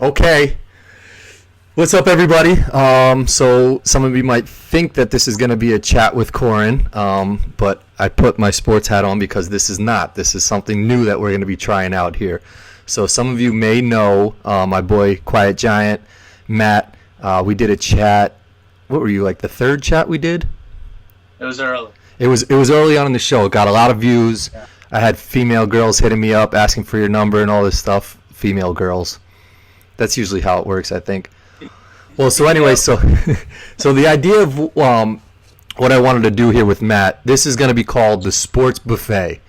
Okay. What's up, everybody? So some of you might think that this is going to be a chat with Corin, but I put my sports hat on because this is not. This is something new that we're going to be trying out here. So some of you may know my boy Quiet Giant, Matt. We did a chat. What were you, like the third chat we did? It was early. It was early on in the show. It got a lot of views. Yeah. I had female girls hitting me up, asking for your number and all this stuff. Female girls. That's usually how it works, I think. Well, so anyway, so the idea of what I wanted to do here with Matt, this is going to be called the Sports Buffet.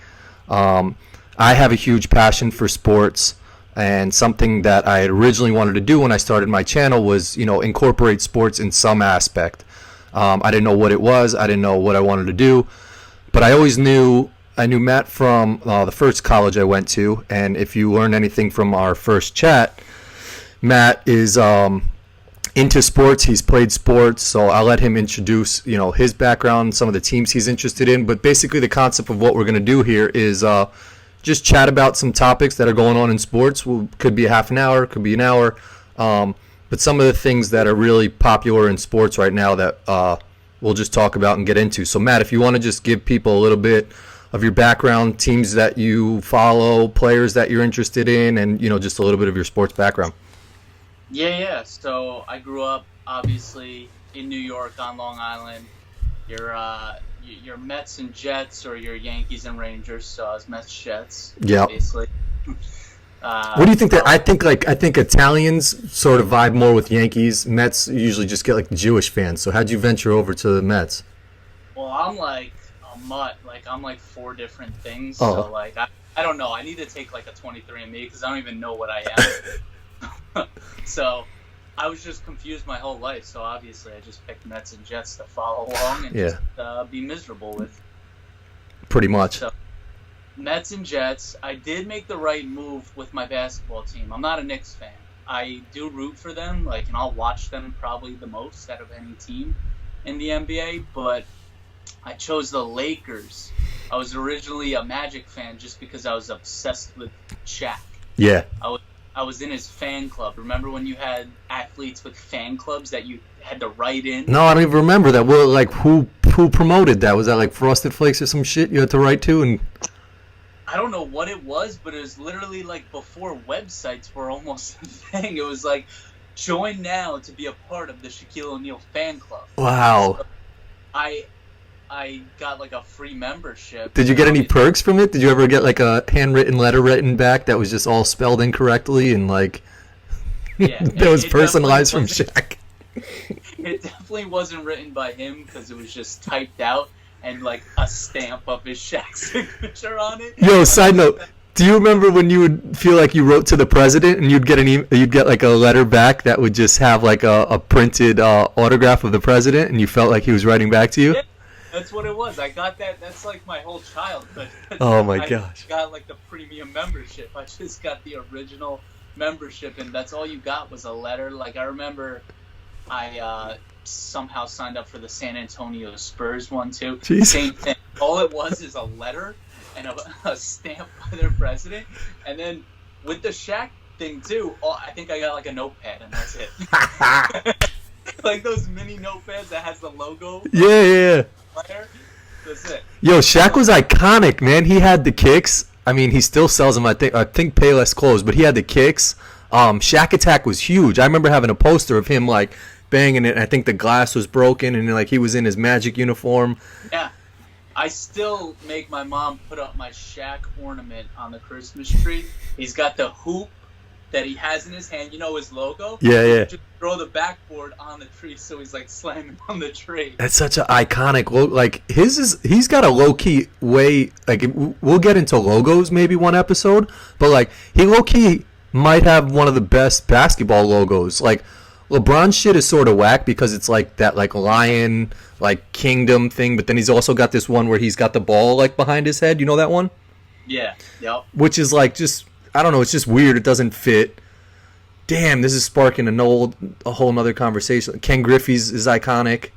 I have a huge passion for sports, and something that I had originally wanted to do when I started my channel was, incorporate sports in some aspect. I didn't know what it was. I didn't know what I wanted to do, but I always knew. I knew Matt from the first college I went to, and if you learned anything from our first chat, Matt is into sports. He's played sports, so I'll let him introduce, his background, some of the teams he's interested in. But basically, the concept of what we're going to do here is just chat about some topics that are going on in sports. Could be a half an hour, could be an hour, but some of the things that are really popular in sports right now that we'll just talk about and get into. So, Matt, if you want to just give people a little bit of your background, teams that you follow, players that you're interested in, and just a little bit of your sports background. Yeah. So I grew up obviously in New York on Long Island. Your Mets and Jets, or your Yankees and Rangers. So I was Mets Jets. Yeah. Obviously. What do you think? I think Italians sort of vibe more with Yankees. Mets usually just get like the Jewish fans. So how'd you venture over to the Mets? Well, I'm like a mutt. Like I'm like four different things. Oh. So like I don't know. I need to take like a 23andMe because I don't even know what I am. So I was just confused my whole life. So obviously I just picked Mets and Jets to follow along and just be miserable with. Pretty much. So, Mets and Jets. I did make the right move with my basketball team. I'm not a Knicks fan. I do root for them, and I'll watch them probably the most out of any team in the NBA, but I chose the Lakers. I was originally a Magic fan just because I was obsessed with Shaq. Yeah. I was in his fan club. Remember when you had athletes with fan clubs that you had to write in? No, I don't even remember that. Well, who promoted that? Was that like Frosted Flakes or some shit you had to write to? And I don't know what it was, but it was literally like before websites were almost a thing. It was like, join now to be a part of the Shaquille O'Neal fan club. Wow. So I got like a free membership. Did you get any perks from it? Did you ever get like a handwritten letter written back that was just all spelled incorrectly and like that was personalized from Shaq? It definitely wasn't written by him because it was just typed out and like a stamp of his Shaq signature on it. Yo, side note. Do you remember when you would feel like you wrote to the president and you'd get like a letter back that would just have like a printed autograph of the president and you felt like he was writing back to you? Yeah. That's what it was. I got that. That's like my whole childhood. Oh my gosh. I got like the premium membership. I just got the original membership, and that's all you got was a letter. Like I remember, I somehow signed up for the San Antonio Spurs one too. Jeez. Same thing. All it was is a letter and a stamp by their president, and then with the Shaq thing too. I think I got like a notepad, and that's it. Like those mini notepads that has the logo. Yeah. That's it. Yo, Shaq was iconic, man. He had the kicks. I mean, he still sells them. I think Payless closed, but he had the kicks. Shaq Attack was huge. I remember having a poster of him like banging it. And I think the glass was broken, and like he was in his Magic uniform. Yeah, I still make my mom put up my Shaq ornament on the Christmas tree. He's got the hoop that he has in his hand, his logo. Yeah. Just throw the backboard on the tree, so he's like slamming on the tree. That's such an iconic logo. Like he's got a low key way. Like we'll get into logos maybe one episode, but like he low key might have one of the best basketball logos. Like LeBron's shit is sort of whack because it's like that like lion like kingdom thing, but then he's also got this one where he's got the ball like behind his head. You know that one? Yeah. Yep. Which is like just. I don't know. It's just weird. It doesn't fit. Damn, this is sparking a whole nother conversation. Ken Griffey's is iconic.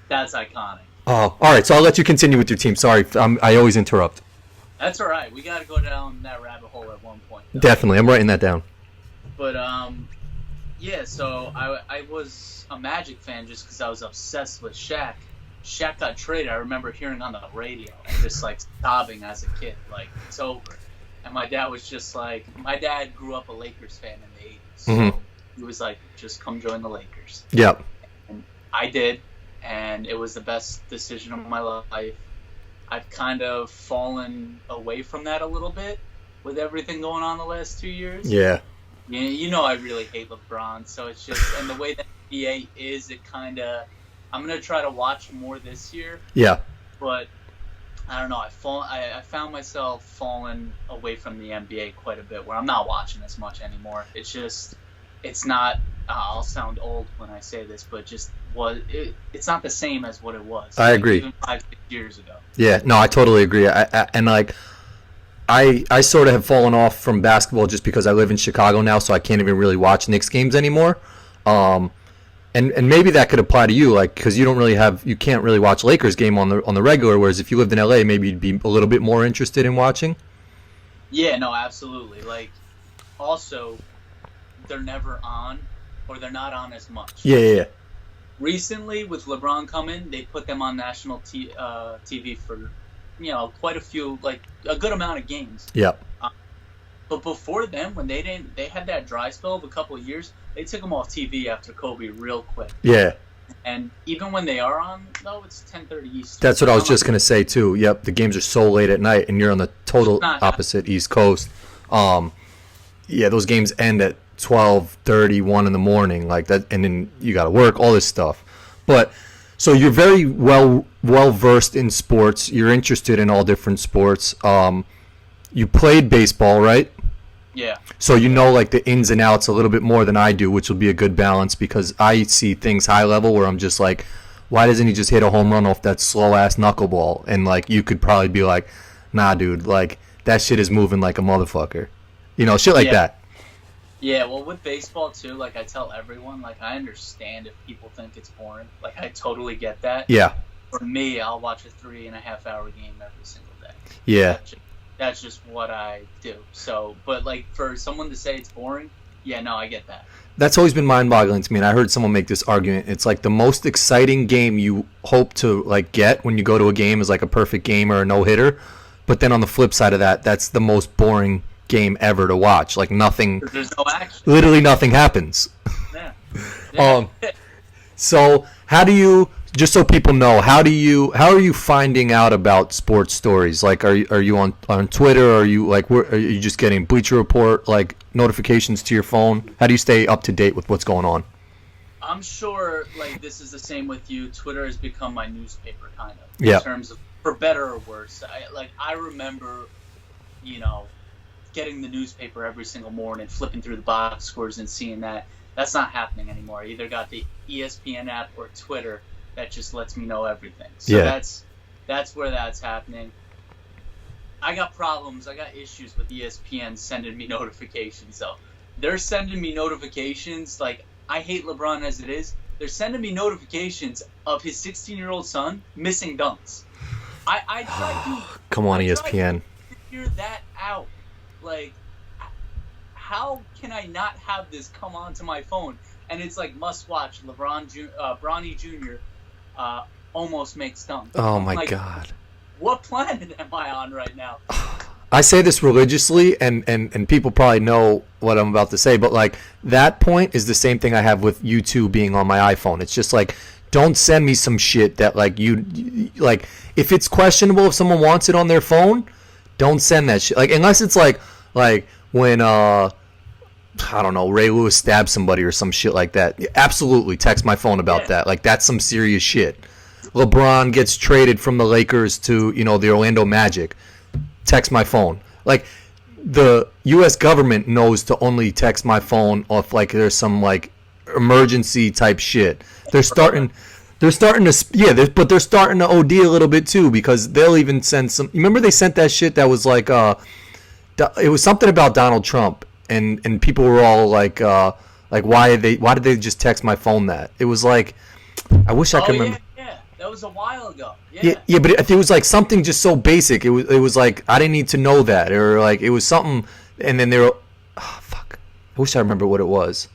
That's iconic. Oh, all right. So I'll let you continue with your team. Sorry, I always interrupt. That's all right. We got to go down that rabbit hole at one point, though. Definitely. I'm writing that down. But Yeah, so I was a Magic fan just because I was obsessed with Shaq. Shaq got traded. I remember hearing on the radio and just like sobbing as a kid, like it's over. And my dad was just like, my dad grew up a Lakers fan in the 80s. So Mm-hmm. he was like, just come join the Lakers. Yep. And I did, and it was the best decision of my life. I've kind of fallen away from that a little bit with everything going on the last 2 years. Yeah. You know I really hate LeBron, so it's just, and the way that NBA is, it kind of, I'm going to try to watch more this year, Yeah. but I don't know, I found myself falling away from the NBA quite a bit, where I'm not watching as much anymore. It's just, it's not, I'll sound old when I say this, but just it's not the same as what it was. I agree. Even 5-6 years ago. Yeah, no, I totally agree. And like, I sort of have fallen off from basketball just because I live in Chicago now, so I can't even really watch Knicks games anymore. And maybe that could apply to you, like, because you can't really watch Lakers game on the regular. Whereas if you lived in LA, maybe you'd be a little bit more interested in watching. Yeah, no, absolutely. Like, also, they're never on, or they're not on as much. Yeah. Recently, with LeBron coming, they put them on national TV for, quite a few, like a good amount of games. Yep. But before them, when they had that dry spell of a couple of years, they took them off TV after Kobe real quick. Yeah. And even when they are on, though, it's 10:30 Eastern. That's what I was just gonna say too. Yep, the games are so late at night, and you're on the total opposite East Coast. Yeah, those games end at 12:30, 1 in the morning, like that, and then you got to work, all this stuff. But so you're very well versed in sports. You're interested in all different sports. You played baseball, right? Yeah. So you know like the ins and outs a little bit more than I do, which will be a good balance because I see things high level where I'm just like, why doesn't he just hit a home run off that slow ass knuckleball? And like you could probably be like, nah, dude, like that shit is moving like a motherfucker. Shit like that. Yeah, well, with baseball, too, like, I tell everyone, like, I understand if people think it's boring. Like, I totally get that. Yeah. For me, I'll watch a 3.5-hour game every single day. Yeah. That's just what I do. So, but, like, for someone to say it's boring, yeah, no, I get that. That's always been mind-boggling to me, and I heard someone make this argument. It's like the most exciting game you hope to, like, get when you go to a game is, like, a perfect game or a no-hitter. But then on the flip side of that, that's the most boring game ever to watch. Like nothing. There's no action. Literally nothing happens. Yeah. So how do you? Just so people know, how are you finding out about sports stories? Like, are you on Twitter? Or are you like, are you just getting Bleacher Report like notifications to your phone? How do you stay up to date with what's going on? I'm sure like this is the same with you. Twitter has become my newspaper kind of. Yeah. In terms of for better or worse. I remember, getting the newspaper every single morning, flipping through the box scores and seeing that. That's not happening anymore. I either got the ESPN app or Twitter that just lets me know everything. So yeah. that's where that's happening. I got problems. I got issues with ESPN sending me notifications. So they're sending me notifications. Like, I hate LeBron as it is. They're sending me notifications of his 16-year-old son missing dunks. I tried to... Come on, ESPN. Figure that out. Like, how can I not have this come onto my phone? And it's like must watch. Bronny Jr. Almost makes dunks. Oh my God! What planet am I on right now? I say this religiously, and people probably know what I'm about to say, but like that point is the same thing I have with YouTube being on my iPhone. It's just like, don't send me some shit that like you like. If it's questionable, if someone wants it on their phone, don't send that shit. Like unless it's like when I don't know, Ray Lewis stabbed somebody or some shit like that. Absolutely, text my phone about that. Like that's some serious shit. LeBron gets traded from the Lakers to the Orlando Magic. Text my phone. Like the U.S. government knows to only text my phone if like there's some like emergency type shit. They're starting to but they're starting to OD a little bit too because they'll even send some. Remember they sent that shit that was like it was something about Donald Trump and people were all like why did they just text my phone that? It was like I wish I could remember. Yeah, that was a while ago. Yeah, but it was like something just so basic. It was like I didn't need to know that or like it was something and then they were fuck. I wish I remember what it was.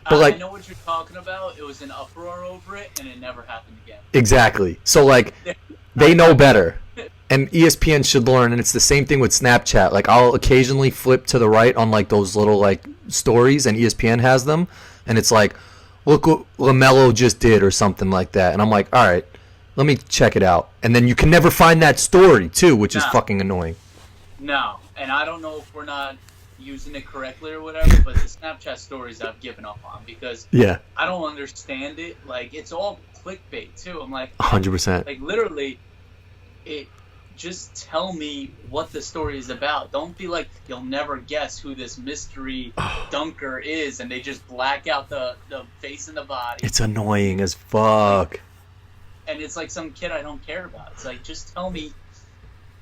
But like, I know what you're talking about. It was an uproar over it, and it never happened again. exactly. So like, they know better. And ESPN should learn, and it's the same thing with Snapchat. Like, I'll occasionally flip to the right on like those little like stories, and ESPN has them, and it's like, look what Melo just did or something like that, and I'm like, all right, let me check it out. And then you can never find that story too, which is fucking annoying. No, and I don't know if we're not using it correctly or whatever, but the Snapchat stories I've given up on because I don't understand it. Like, it's all clickbait too. I'm like, 100%. Like, literally, it. Just tell me what the story is about. Don't be like, you'll never guess who this mystery dunker is, and they just black out the face and the body. It's annoying as fuck. And it's like some kid I don't care about. It's like, just tell me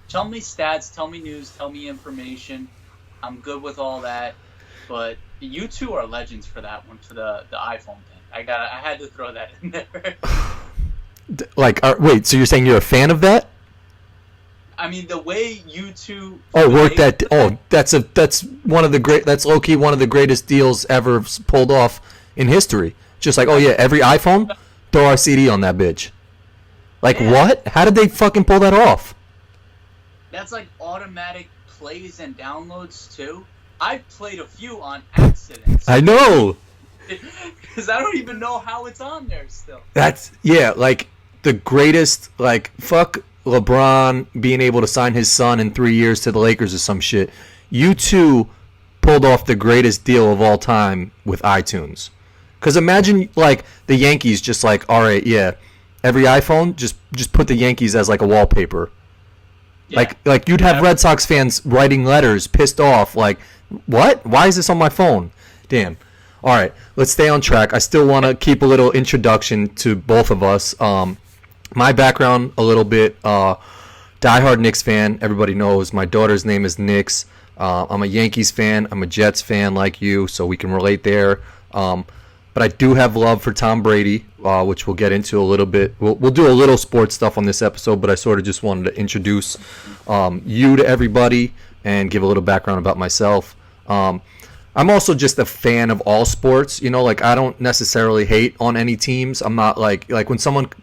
stats, tell me news, tell me information. I'm good with all that. But you two are legends for that one, for the iPhone thing. I had to throw that in there. Like, wait, so you're saying you're a fan of that? I mean, the way you two. That's one of the great. That's low key one of the greatest deals ever pulled off in history. Just like, oh yeah, every iPhone, throw our CD on that bitch. Like, what? How did they fucking pull that off? That's like automatic plays and downloads too. I've played a few on accident. I know. Because I don't even know how it's on there still. That's like the greatest. Like, fuck LeBron being able to sign his son in 3 years to the Lakers or some shit. You two pulled off the greatest deal of all time with iTunes. Because imagine like the Yankees just like, all right, yeah, every iPhone just put the Yankees as like a wallpaper. Yeah. Like you'd have Red Sox fans writing letters pissed off like, what? Why is this on my phone? Damn. All right, let's stay on track. I still want to keep a little introduction to both of us. My background, a little bit, diehard Knicks fan. Everybody knows my daughter's name is Knicks. I'm a Yankees fan. I'm a Jets fan like you, so we can relate there. But I do have love for Tom Brady, which we'll get into a little bit. We'll do a little sports stuff on this episode, but I sort of just wanted to introduce you to everybody and give a little background about myself. I'm also just a fan of all sports, you know, like I don't necessarily hate on any teams. I'm not like when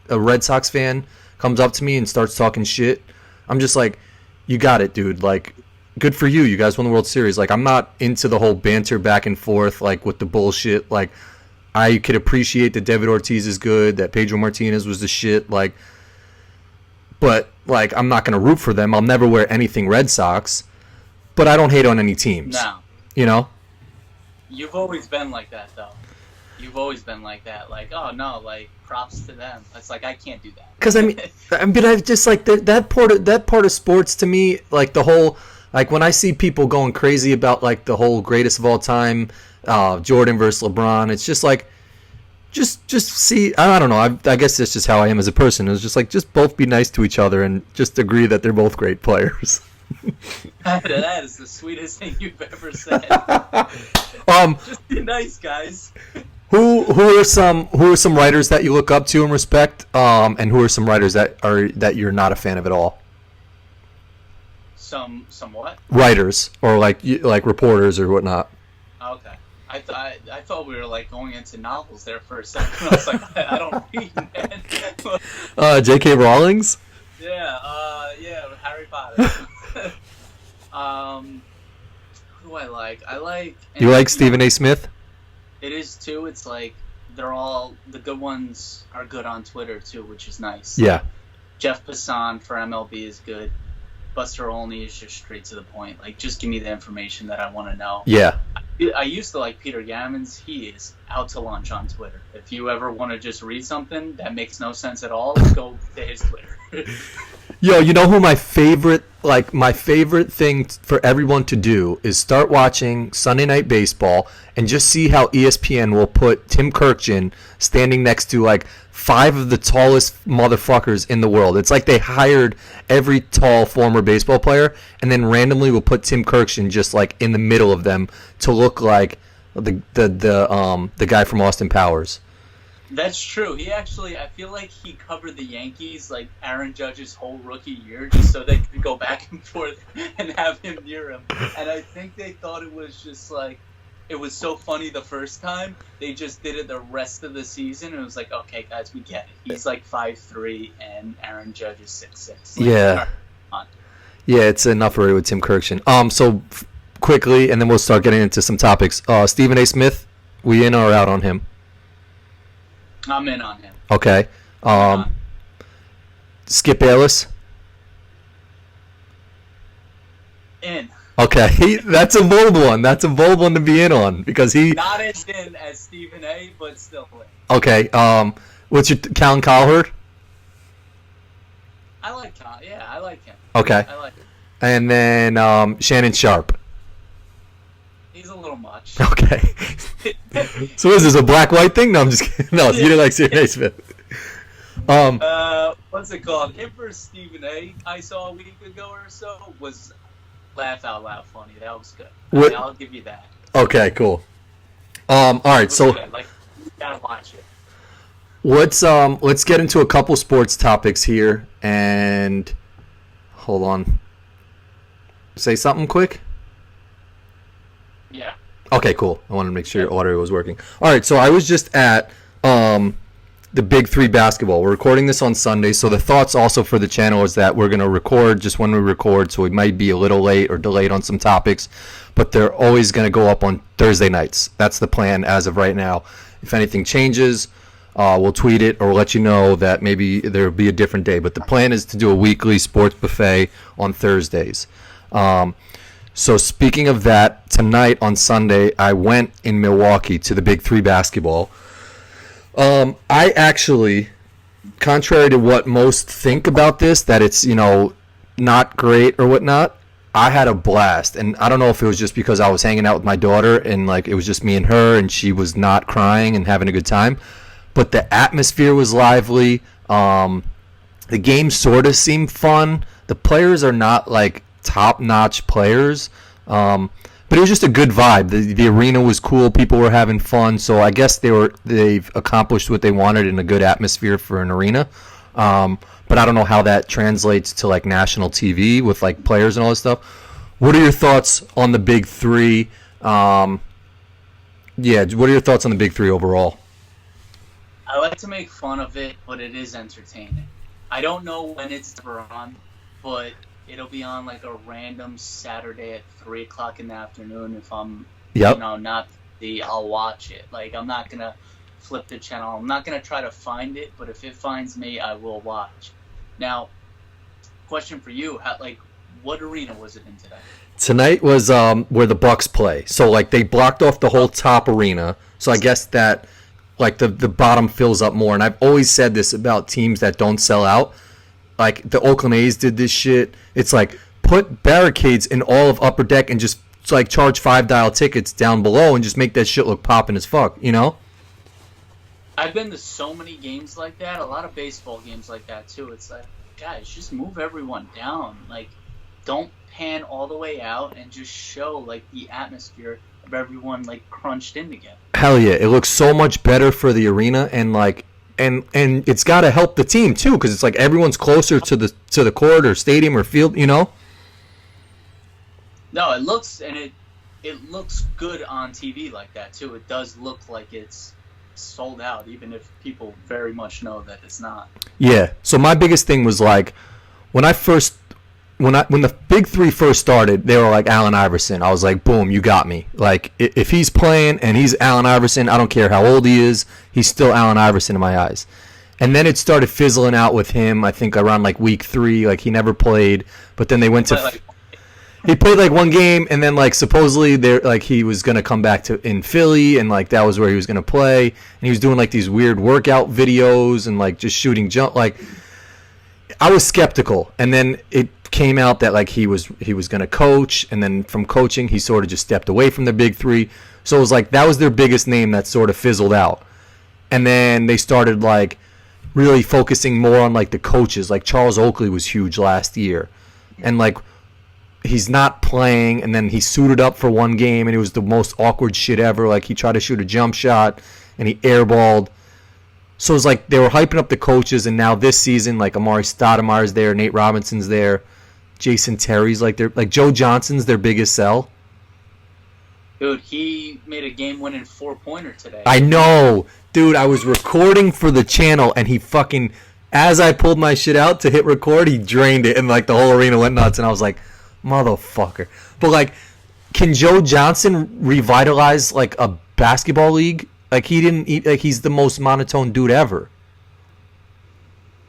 a Red Sox fan comes up to me and starts talking shit, I'm just like, you got it, dude. Like, good for you. You guys won the World Series. Like, I'm not into the whole banter back and forth, like with the bullshit. Like, I could appreciate that David Ortiz is good, that Pedro Martinez was the shit. Like, but like, I'm not going to root for them. I'll never wear anything Red Sox, but I don't hate on any teams. No. You know? You've always been like that, though. You've always been like that. Like, oh, no, like, props to them. It's like, I can't do that. Because, I've just, like, that part of sports to me, like, the whole, like, when I see people going crazy about, like, the whole greatest of all time, Jordan versus LeBron, it's just, like, just see, I don't know, I guess that's just how I am as a person. It's just, like, just both be nice to each other and just agree that they're both great players. That is the sweetest thing you've ever said. Just be nice, guys. Who are some writers that you look up to and respect, and who are some writers that you're not a fan of at all? Some what? Writers or like reporters or whatnot. Okay, I thought we were like going into novels there for a second. I was like, I don't read, man. J.K. Rowling's. Yeah, Harry Potter. Who do I like? You like Stephen A. Smith? It is too. It's like they're all the good ones are good on Twitter too, which is nice. Yeah. Jeff Passan for MLB is good. Buster Olney is just straight to the point. Like, just give me the information that I want to know. Yeah. I used to like Peter Gammons. He is out to lunch on Twitter. If you ever want to just read something that makes no sense at all, go to his Twitter. Yo, you know who my favorite thing for everyone to do is start watching Sunday Night Baseball and just see how ESPN will put Tim Kurkjian standing next to like 5 of the tallest motherfuckers in the world. It's like they hired every tall former baseball player and then randomly will put Tim Kurkjian just like in the middle of them to look like the guy from Austin Powers. That's true. He actually, I feel like he covered the Yankees, like Aaron Judge's whole rookie year, just so they could go back and forth and have him near him. And I think they thought it was just like it was so funny the first time. They just did it the rest of the season. And it was like, okay, guys, we get it. He's like 5'3", and Aaron Judge is 6'6". Like, Yeah. Yeah, it's enough already with Tim Kirkshin. So quickly, and then we'll start getting into some topics. Stephen A. Smith, we in or out on him? I'm in on him. Okay. Skip Bayless? In. Okay, that's a bold one. That's a bold one to be in on because he. Not as in as Stephen A., but still in. Okay. What's your Callan Cowherd? I like Tom. Yeah, I like him. Okay. I like him. And then Shannon Sharp. He's a little much. Okay. So is this a black-white thing? No, I'm just kidding. No, you didn't like Stephen A. Smith. What's it called? Him versus Stephen A. I saw a week ago or so was laugh out loud funny. That was good. What? I'll give you that. Okay, cool. All right, so good. Like, you gotta watch it. let's get into a couple sports topics here and hold on. Say something quick. Yeah. Okay, cool. I wanted to make sure your audio was working. All right, so I was just at the Big Three basketball. We're recording this on Sunday, so the thoughts also for the channel is that we're going to record just when we record, so we might be a little late or delayed on some topics, but they're always going to go up on Thursday nights. That's the plan as of right now. If anything changes, we'll tweet it or we'll let you know that maybe there'll be a different day, but the plan is to do a weekly sports buffet on Thursdays. So speaking of that, tonight on Sunday, I went in Milwaukee to the Big Three basketball. I actually, contrary to what most think about this, that it's, not great or whatnot, I had a blast. And I don't know if it was just because I was hanging out with my daughter and, it was just me and her and she was not crying and having a good time. But the atmosphere was lively. The game sort of seemed fun. The players are not, top-notch players. But it was just a good vibe. The arena was cool. People were having fun. So I guess they've accomplished what they wanted in a good atmosphere for an arena. But I don't know how that translates to national TV with players and all this stuff. What are your thoughts on the Big Three? What are your thoughts on the Big Three overall? I like to make fun of it, but it is entertaining. I don't know when it's ever on, but it'll be on a random Saturday at 3 o'clock in the afternoon. If I'm, not I'll watch it. I'm not gonna flip the channel. I'm not gonna try to find it, but if it finds me, I will watch. Now, question for you: what arena was it in today? Tonight was where the Bucks play. So they blocked off the whole top arena. So I guess that the bottom fills up more. And I've always said this about teams that don't sell out. The Oakland A's did this shit. It's put barricades in all of Upper Deck and just charge $5 tickets down below and just make that shit look poppin' as fuck, I've been to so many games like that, a lot of baseball games like that too. It's guys, just move everyone down. Don't pan all the way out and just show the atmosphere of everyone crunched in together. Hell yeah, it looks so much better for the arena and and it's got to help the team too, because it's everyone's closer to the court or stadium or field, No, it looks it looks good on TV like that too. It does look like it's sold out, even if people very much know that it's not. Yeah. So my biggest thing was when the Big Three first started, they were Allen Iverson. I was boom, you got me. If he's playing and he's Allen Iverson, I don't care how old he is, he's still Allen Iverson in my eyes. And then it started fizzling out with him, I think around week 3, he never played. But then they went to... He played one game, and then supposedly he was going to come back to in Philly, and that was where he was going to play. And he was doing these weird workout videos and just shooting jump. I was skeptical, and then it came out that he was going to coach, and then from coaching he sort of just stepped away from the Big Three. So it was that was their biggest name that sort of fizzled out. And then they started really focusing more on the coaches. Charles Oakley was huge last year, and he's not playing, and then he suited up for one game and it was the most awkward shit ever. He tried to shoot a jump shot and he airballed. So it's they were hyping up the coaches, and now this season, Amari Stoudemire's there, Nate Robinson's there, Jason Terry's their Joe Johnson's their biggest sell. Dude, he made a game-winning 4-pointer today. I know. Dude, I was recording for the channel, and he fucking, as I pulled my shit out to hit record, he drained it, and like the whole arena went nuts, and I was like, motherfucker. But like, can Joe Johnson revitalize like a basketball league? Like he didn't eat. Like he's the most monotone dude ever.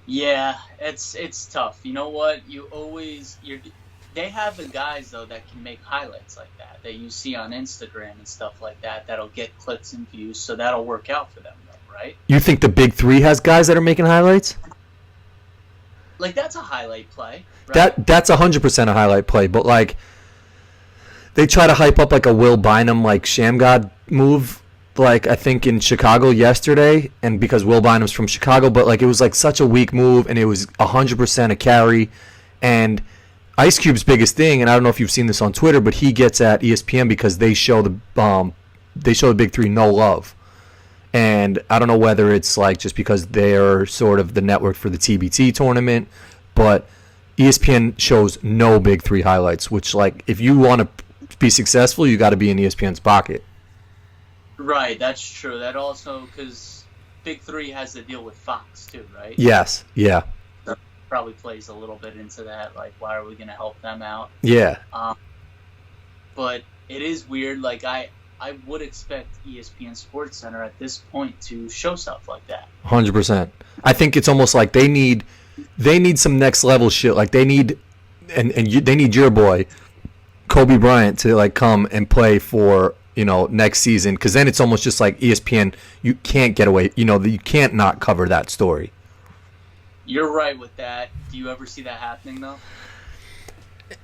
Yeah, it's tough. You know what? They have the guys though that can make highlights like that you see on Instagram and stuff like that. That'll get clicks and views, so that'll work out for them, though, right? You think the Big Three has guys that are making highlights? Like that's a highlight play. Right? That's 100% a highlight play, but like they try to hype up like a Will Bynum like Sham God move. Like I think in Chicago yesterday, and because Will Bynum's from Chicago, but like it was like such a weak move, and it was 100% a carry. And Ice Cube's biggest thing, and I don't know if you've seen this on Twitter, but he gets at ESPN because they show the Big Three no love, and I don't know whether it's like just because they're sort of the network for the TBT tournament, but ESPN shows no Big Three highlights. Which like if you want to be successful, you got to be in ESPN's pocket. Right, that's true. That also, because Big Three has to deal with Fox too, right? Yes, yeah. That probably plays a little bit into that. Like, why are we going to help them out? Yeah. But it is weird. Like, I would expect ESPN Sports Center at this point to show stuff like that. 100%. I think it's almost like they need some next level shit. Like they need they need your boy Kobe Bryant to like come and play for, you know, next season, because then it's almost just like ESPN, you can't get away, you know, you can't not cover that story. You're right with that. Do you ever see that happening though?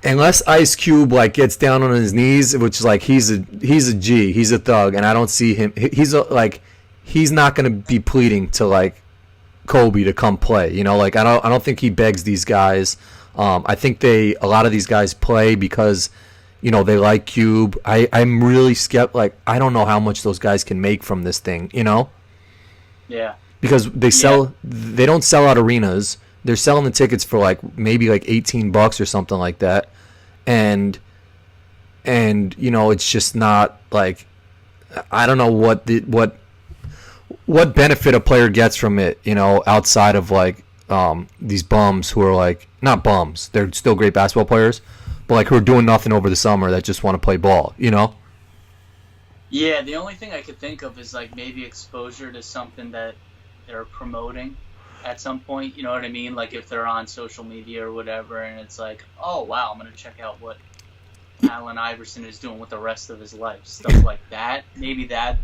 Unless Ice Cube like gets down on his knees, which is like he's a G, he's a thug, and I don't see him. He's not gonna be pleading to like Kobe to come play. You know, like I don't think he begs these guys. I think a lot of these guys play because, you know, they like Cube. I'm really skeptical. Like, I don't know how much those guys can make from this thing, you know? Yeah. Because they don't sell out arenas. They're selling the tickets for like maybe like $18 or something like that. And you know, it's just not like, I don't know what benefit a player gets from it, you know, outside of like these bums who are like, not bums, they're still great basketball players, but like who are doing nothing over the summer that just want to play ball, you know? Yeah, the only thing I could think of is like maybe exposure to something that they're promoting at some point, you know what I mean? Like if they're on social media or whatever, and it's like, oh wow, I'm going to check out what Allen Iverson is doing with the rest of his life, stuff like that. Maybe that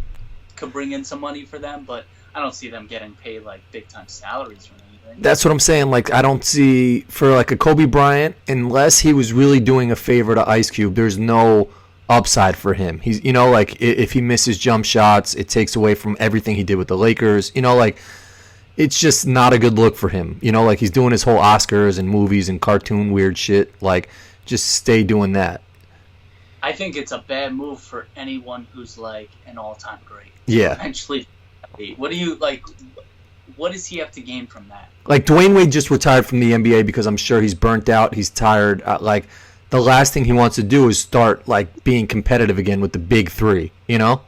could bring in some money for them, but I don't see them getting paid like big time salaries or anything. That's what I'm saying. Like, I don't see, for like a Kobe Bryant, unless he was really doing a favor to Ice Cube, there's no upside for him. He's, you know, like if he misses jump shots, it takes away from everything he did with the Lakers. You know, like it's just not a good look for him. You know, like he's doing his whole Oscars and movies and cartoon weird shit. Like, just stay doing that. I think it's a bad move for anyone who's like an all-time great. Yeah. Eventually, what do you like? What does he have to gain from that? Like Dwayne Wade just retired from the NBA because I'm sure he's burnt out. He's tired. Like the last thing he wants to do is start like being competitive again with the Big Three. You know?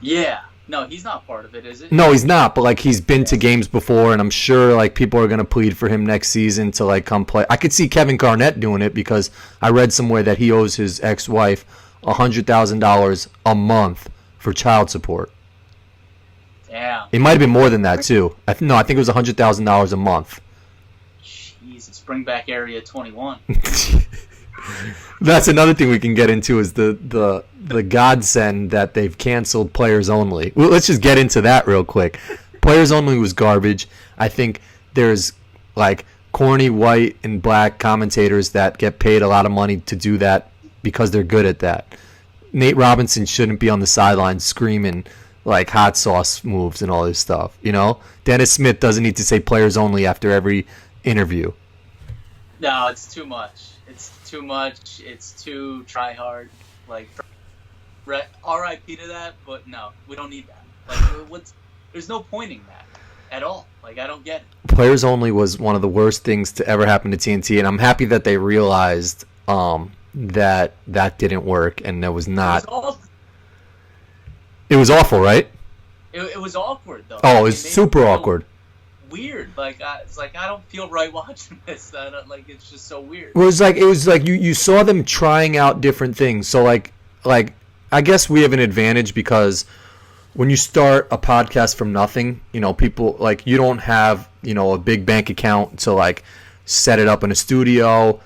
Yeah. No, he's not part of it, is it? No, he's not. But like he's been to games before, and I'm sure like people are gonna plead for him next season to like come play. I could see Kevin Garnett doing it because I read somewhere that he owes his ex-wife $100,000 a month for child support. Damn. It might have been more than that too. I think it was $100,000 a month. Jesus, bring back Area 21. That's another thing we can get into is the godsend that they've canceled Players Only. Well, let's just get into that real quick. Players Only was garbage. I think there's like corny white and black commentators that get paid a lot of money to do that because they're good at that. Nate Robinson shouldn't be on the sidelines screaming like hot sauce moves and all this stuff, you know? Dennis Smith doesn't need to say Players Only after every interview. No, it's too much. It's too much. It's too try hard. Like, R.I.P. to that, but no, we don't need that. Like, there's no pointing that at all. Like, I don't get it. Players Only was one of the worst things to ever happen to TNT, and I'm happy that they realized that didn't work, and there was not. It was awful, right? It was awkward though. Oh, Like, it was it made me super feel awkward. weird. Like it's like I don't feel right watching this. Like it's just so weird. It was like you saw them trying out different things. So like I guess we have an advantage because when you start a podcast from nothing, people like you don't have, a big bank account to like set it up in a studio,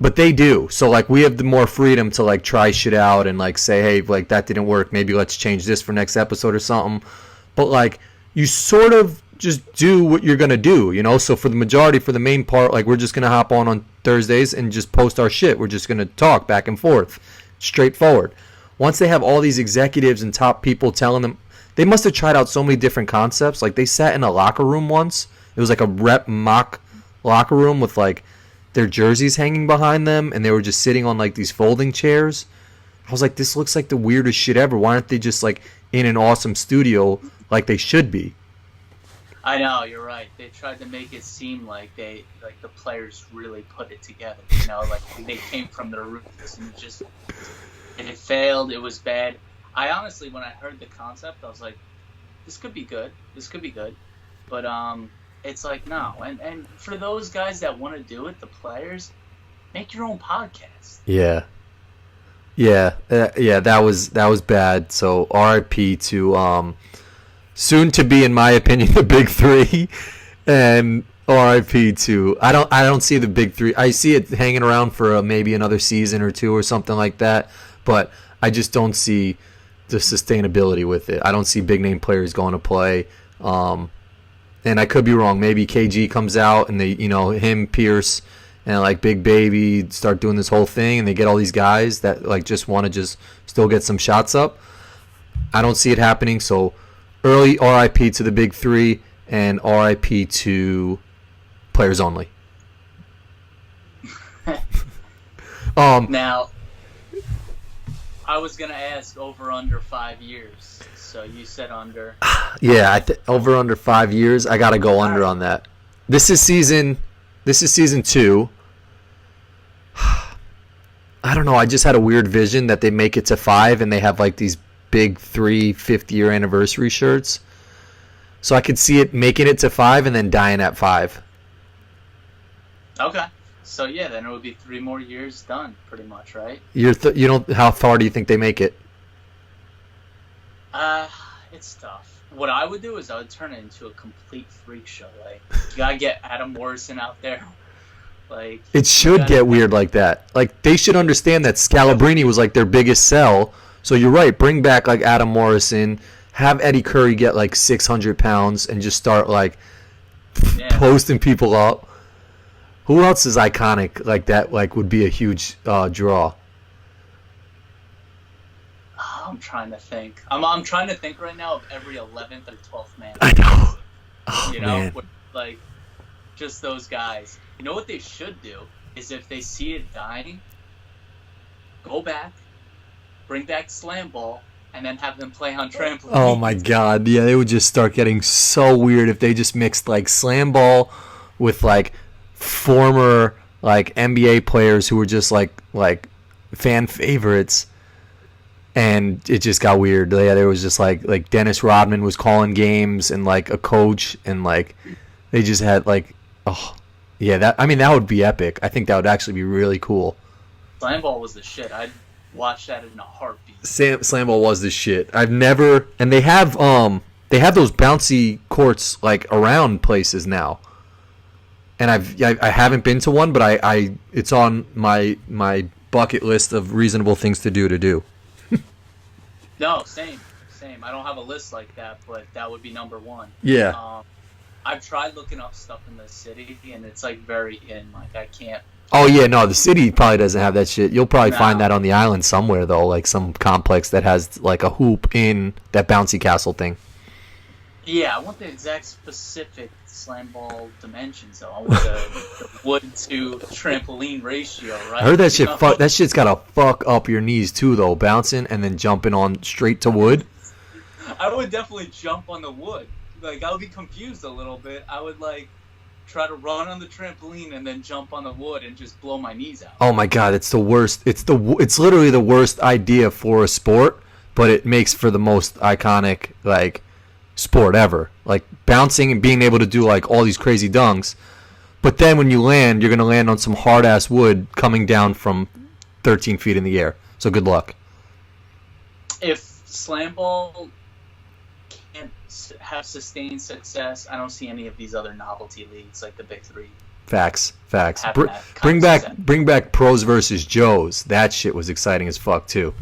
but they do. So like we have the more freedom to like try shit out and like say, hey, like that didn't work. Maybe let's change this for next episode or something. But like you sort of just do what you're gonna do, So for the main part, like we're just gonna hop on Thursdays and just post our shit. We're just gonna talk back and forth, straightforward. Once they have all these executives and top people telling them, they must have tried out so many different concepts. Like they sat in a locker room once. It was like a rep mock locker room with like their jerseys hanging behind them, and they were just sitting on like these folding chairs. I was like, this looks like the weirdest shit ever. Why aren't they just like in an awesome studio like they should be? I know, you're right. They tried to make it seem like the players really put it together. Like they came from their roots, and it failed. It was bad. I honestly, when I heard the concept, I was like, this could be good. This could be good. But it's like, no. And for those guys that want to do it, the players, make your own podcast. Yeah. That was bad. So RIP to soon to be, in my opinion, the big three, and RIP to I don't see the big three. I see it hanging around for maybe another season or two or something like that, but I just don't see the sustainability with it. I don't see big name players going to play. And I could be wrong. Maybe KG comes out and they, him, Pierce, and like Big Baby start doing this whole thing, and they get all these guys that like just want to just still get some shots up. I don't see it happening. So early RIP to the big three, and RIP to players only. Now, I was gonna ask over under 5 years. So you said under. Yeah, over under 5 years. I gotta go under on that. This is season 2. I don't know. I just had a weird vision that they make it to 5 and they have like these big 50-year anniversary shirts. So I could see it making it to 5 and then dying at 5. Okay. So yeah, then it would be 3 more years done, pretty much, right? How far do you think they make it? It's tough. What I would do is I would turn it into a complete freak show. Like, you gotta get Adam Morrison out there. Like, it should get weird like that. Like, they should understand that Scalabrini was like their biggest sell. So you're right. Bring back like Adam Morrison. Have Eddie Curry get like 600 pounds and just start like posting people up. Who else is iconic like that? Like, would be a huge draw. I'm trying to think. I'm trying to think right now of every 11th or 12th man. I know. Oh, man. With, like, just those guys. You know what they should do is if they see it dying, go back, bring back slam ball, and then have them play on trampoline. Oh my God! Yeah, they would just start getting so weird if they just mixed like slam ball with like former like NBA players who were just like fan favorites. And it just got weird. Yeah, there was just like Dennis Rodman was calling games and like a coach, and like they just had like, that would be epic. I think that would actually be really cool. Slam ball was the shit. I'd watch that in a heartbeat. Slam ball was the shit. And they have those bouncy courts like around places now. And I haven't been to one, but it's on my bucket list of reasonable things to do. No, same. I don't have a list like that, but that would be number one. Yeah. I've tried looking up stuff in the city, and it's like very in. Like I can't. Oh yeah, no, the city probably doesn't have that shit. You'll probably find that on the island somewhere though, like some complex that has like a hoop in that bouncy castle thing. Yeah, I want the exact specific slam ball dimensions though. I want the wood to trampoline ratio, right? I heard that shit. That shit's gotta fuck up your knees too, though. Bouncing and then jumping on straight to wood. I would definitely jump on the wood. Like I would be confused a little bit. I would like try to run on the trampoline and then jump on the wood and just blow my knees out. Oh my God, it's the worst. It's literally the worst idea for a sport. but it makes for the most iconic like sport ever. Like bouncing and being able to do like all these crazy dunks. But then when you land, you're going to land on some hard-ass wood coming down from 13 feet in the air. So good luck. If slam ball can't have sustained success, I don't see any of these other novelty leagues like the Big Three. Facts. having that Bring consistent. back pros versus Joes. That shit was exciting as fuck too.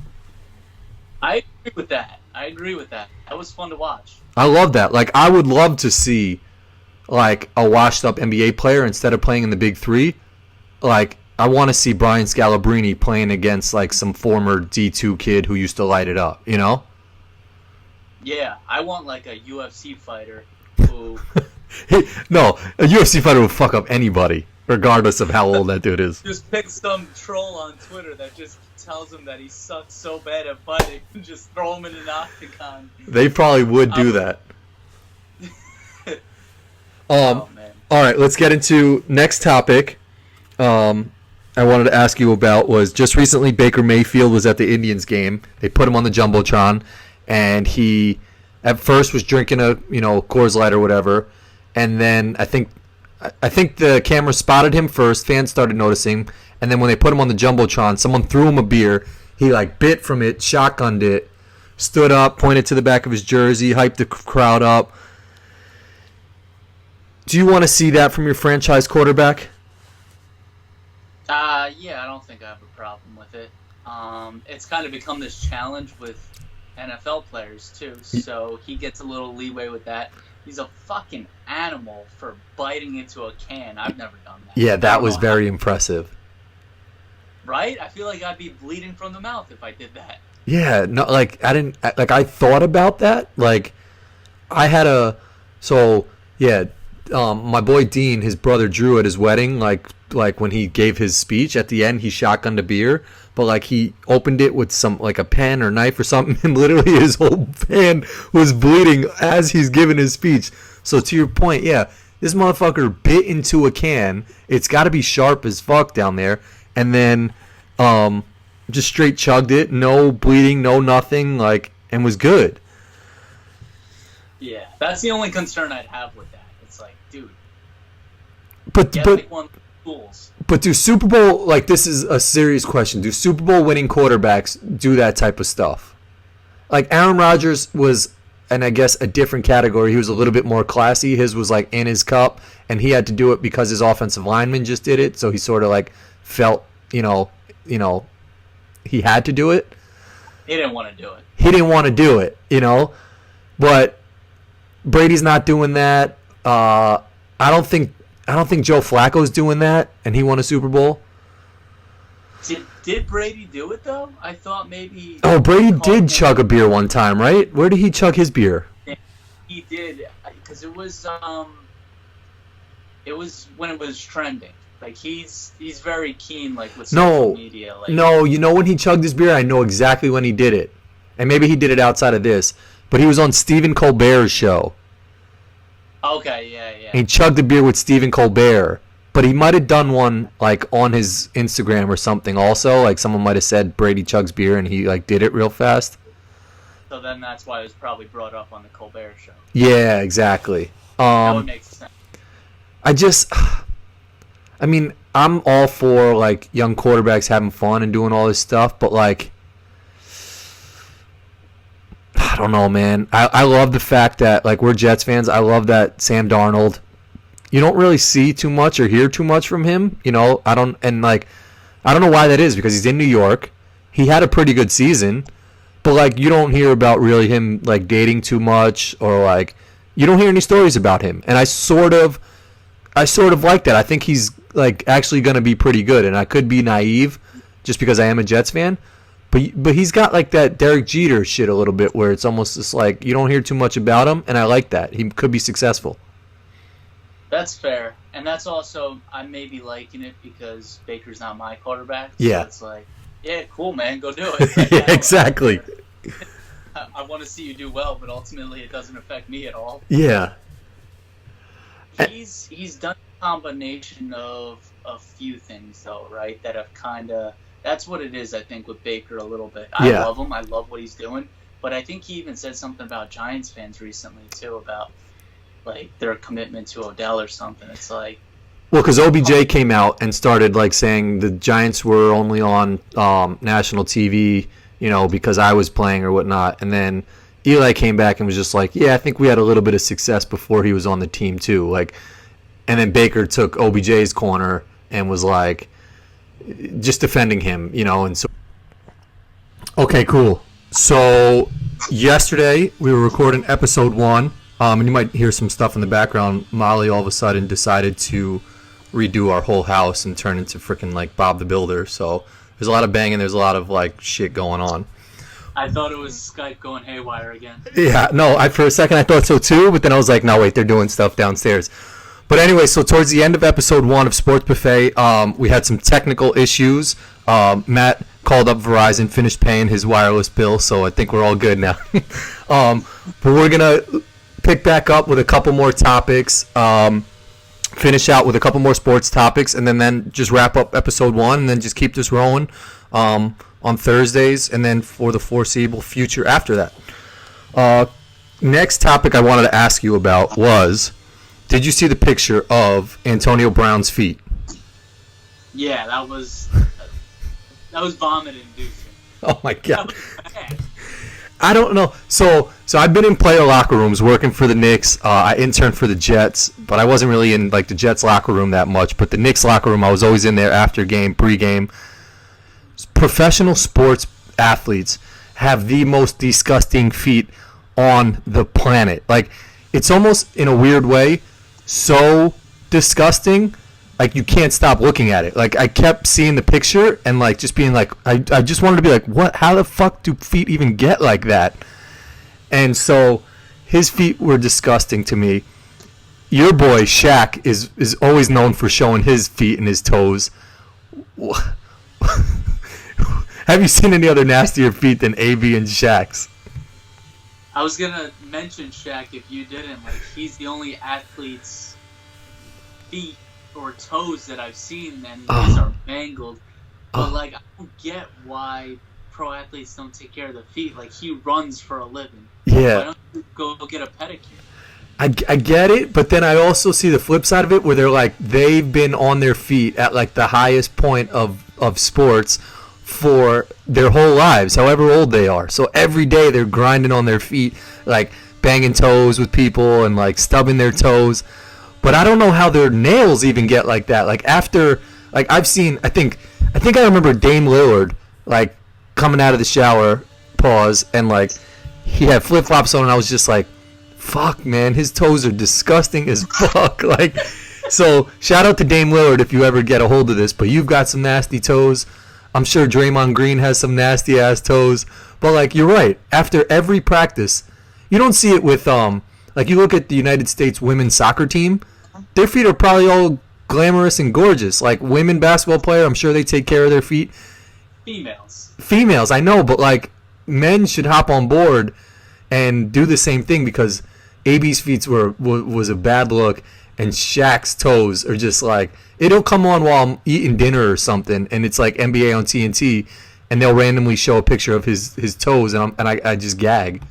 I agree with that. That was fun to watch. I love that. Like I would love to see like a washed up NBA player instead of playing in the Big Three. Like I want to see Brian Scalabrine playing against like some former D2 kid who used to light it up, you know? Yeah, I want like a UFC fighter who No, a UFC fighter will fuck up anybody, regardless of how old that dude is. just picks some troll on Twitter that just tells him that he sucks so bad at fighting and just throw him in an octagon. They probably would do that. Oh, man. All right, let's get into next topic. I wanted to ask you about was just recently Baker Mayfield was at the Indians game. They put him on the jumbotron, and he at first was drinking a Coors Light or whatever, and then I think the camera spotted him first. Fans started noticing, and then when they put him on the jumbotron, someone threw him a beer. He like bit from it, shotgunned it, stood up, pointed to the back of his jersey, hyped the crowd up. Do you want to see that from your franchise quarterback? Yeah, I don't think I have a problem with it. It's kind of become this challenge with NFL players too, so he gets a little leeway with that. He's a fucking animal for biting into a can. I've never done that. Yeah, that was very impressive. Right? I feel like I'd be bleeding from the mouth if I did that. Yeah, no, like I thought about that. Like, I had my boy Dean, his brother Drew at his wedding, like when he gave his speech at the end, he shotgunned a beer, but like he opened it with some like a pen or knife or something, and literally his whole hand was bleeding as he's giving his speech. So to your point, yeah, this motherfucker bit into a can. It's got to be sharp as fuck down there, and then just straight chugged it, no bleeding, no nothing, like, and was good. Yeah, that's the only concern I'd have with that. It's like, dude, But like one of the tools. But do Super Bowl, like, this is a serious question, do Super Bowl winning quarterbacks do that type of stuff? Like, Aaron Rodgers was, and I guess a different category, he was a little bit more classy. His was like in his cup, and he had to do it because his offensive lineman just did it, so he sort of like felt, he had to do it. He didn't want to do it. He didn't want to do it, but Brady's not doing that. I don't think Joe Flacco's doing that, and he won a Super Bowl. Did Brady do it though? I thought maybe. Oh, Brady did chug a beer one time, right? Where did he chug his beer? Yeah, he did, because it was when it was trending. Like he's very keen, like with social media. Like, no, when he chugged his beer, I know exactly when he did it, and maybe he did it outside of this, but he was on Stephen Colbert's show. Okay, yeah. And he chugged a beer with Stephen Colbert, but he might have done one like on his Instagram or something. Also, like someone might have said Brady chugs beer, and he like did it real fast. So then that's why it was probably brought up on the Colbert show. Yeah, exactly. That would make sense. I'm all for like young quarterbacks having fun and doing all this stuff, but like, I don't know, man. I love the fact that, like, we're Jets fans. I love that Sam Darnold, you don't really see too much or hear too much from him. I don't know why that is, because he's in New York. He had a pretty good season, but like, you don't hear about really him like dating too much, or like, you don't hear any stories about him. And I sort of like that. I think he's like actually going to be pretty good, and I could be naive just because I am a Jets fan. But he's got like that Derek Jeter shit a little bit, where it's almost just like you don't hear too much about him, and I like that. He could be successful. That's fair, and that's also, I may be liking it because Baker's not my quarterback. So yeah, it's like, yeah, cool, man, go do it. Yeah, exactly. I want to see you do well, but ultimately it doesn't affect me at all. Yeah. He's done a combination of a few things though, right? That have kind of. That's what it is, I think, with Baker a little bit. I love him. I love what he's doing. But I think he even said something about Giants fans recently too, about like their commitment to Odell or something. It's like, well, because OBJ came out and started like saying the Giants were only on national TV, because I was playing or whatnot, and then Eli came back and was just like, yeah, I think we had a little bit of success before he was on the team too, like, and then Baker took OBJ's corner and was like, just defending him, and so. Okay, cool. So yesterday we were recording episode 1, and you might hear some stuff in the background. Molly all of a sudden decided to redo our whole house and turn into freaking like Bob the Builder. So there's a lot of banging. There's a lot of like shit going on. I thought it was Skype going haywire again. Yeah, no. For a second I thought so too, but then I was like, no, wait, they're doing stuff downstairs. But anyway, so towards the end of episode 1 of Sports Buffet, we had some technical issues. Matt called up Verizon, finished paying his wireless bill, so I think we're all good now. But we're going to pick back up with a couple more topics, finish out with a couple more sports topics, and then just wrap up episode 1, and then just keep this rolling on Thursdays, and then for the foreseeable future after that. Next topic I wanted to ask you about was, did you see the picture of Antonio Brown's feet? Yeah, that was vomit-inducing. Oh my god! I don't know. So I've been in player locker rooms working for the Knicks. I interned for the Jets, but I wasn't really in like the Jets locker room that much. But the Knicks locker room, I was always in there after game, pre-game. Professional sports athletes have the most disgusting feet on the planet. Like, it's almost in a weird way so disgusting, like you can't stop looking at it. Like, I kept seeing the picture and like just being like, I just wanted to be like, what? How the fuck do feet even get like that? And so his feet were disgusting to me. Your boy Shaq is always known for showing his feet and his toes. Have you seen any other nastier feet than AB and Shaq's? I was gonna mention Shaq if you didn't. Like, he's the only athlete's feet or toes that I've seen, and his are mangled. But like, I don't get why pro athletes don't take care of their feet. Like, he runs for a living. Yeah. Why don't you go get a pedicure? I get it, but then I also see the flip side of it where they're like, they've been on their feet at like the highest point of sports for their whole lives, however old they are. So every day they're grinding on their feet, like banging toes with people and like stubbing their toes. But I don't know how their nails even get like that. Like, after, like, I've seen, I think I remember Dame Lillard like coming out of the shower, pause, and like he had flip-flops on, and I was just like, fuck, man, his toes are disgusting as fuck. Like, so shout out to Dame Lillard if you ever get a hold of this, but you've got some nasty toes. I'm sure Draymond Green has some nasty ass toes. But like, you're right, after every practice, you don't see it with like, you look at the United States women's soccer team, their feet are probably all glamorous and gorgeous. Like, women basketball player, I'm sure they take care of their feet. Females, I know, but like, men should hop on board and do the same thing, because AB's feet was a bad look, and Shaq's toes are just like, it'll come on while I'm eating dinner or something, and it's like NBA on TNT, and they'll randomly show a picture of his toes, and I just gag.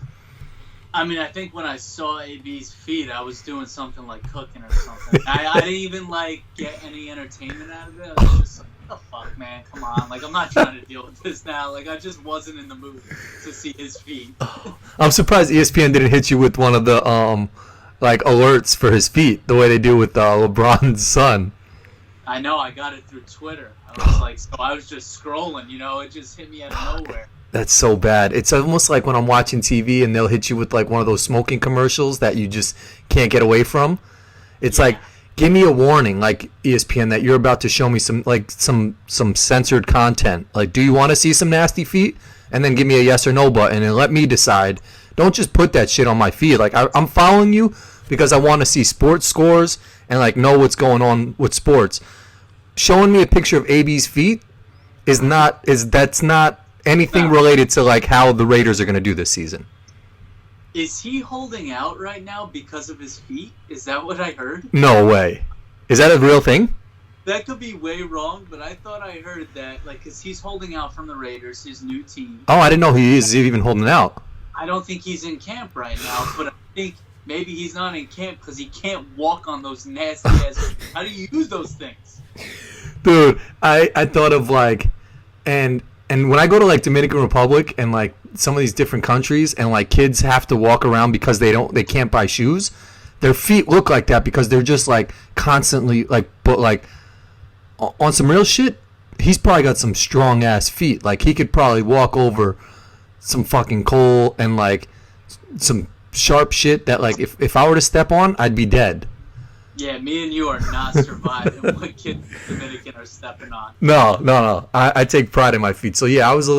I mean, I think when I saw AB's feet, I was doing something like cooking or something. I didn't even like get any entertainment out of it. I was just like, what the fuck, man? Come on. Like, I'm not trying to deal with this now. Like, I just wasn't in the mood to see his feet. I'm surprised ESPN didn't hit you with one of the like alerts for his feet, the way they do with LeBron's son. I know, I got it through Twitter. I was just scrolling, it just hit me out of nowhere. That's so bad. It's almost like when I'm watching TV and they'll hit you with like one of those smoking commercials that you just can't get away from. It's like, give me a warning, like ESPN, that you're about to show me some censored content. Like, do you want to see some nasty feet? And then give me a yes or no button and let me decide. Don't just put that shit on my feed. Like, I'm following you because I want to see sports scores and like know what's going on with sports. Showing me a picture of AB's feet that's not anything related to like how the Raiders are going to do this season. Is he holding out right now because of his feet? Is that what I heard? No way. Is that a real thing? That could be way wrong, but I thought I heard that, like, because he's holding out from the Raiders, his new team. Oh, I didn't know he is even holding out. I don't think he's in camp right now, but I think maybe he's not in camp because he can't walk on those nasty ass. How do you use those things? Dude, I thought of like, and when I go to like Dominican Republic and like some of these different countries and like kids have to walk around because they can't buy shoes, their feet look like that because they're just like constantly like, but like on some real shit, he's probably got some strong ass feet. Like he could probably walk over some fucking coal and like some sharp shit that like if I were to step on, I'd be dead. Yeah, me and you are not surviving what kids in Dominican are stepping on. No. I take pride in my feet. So yeah, that was a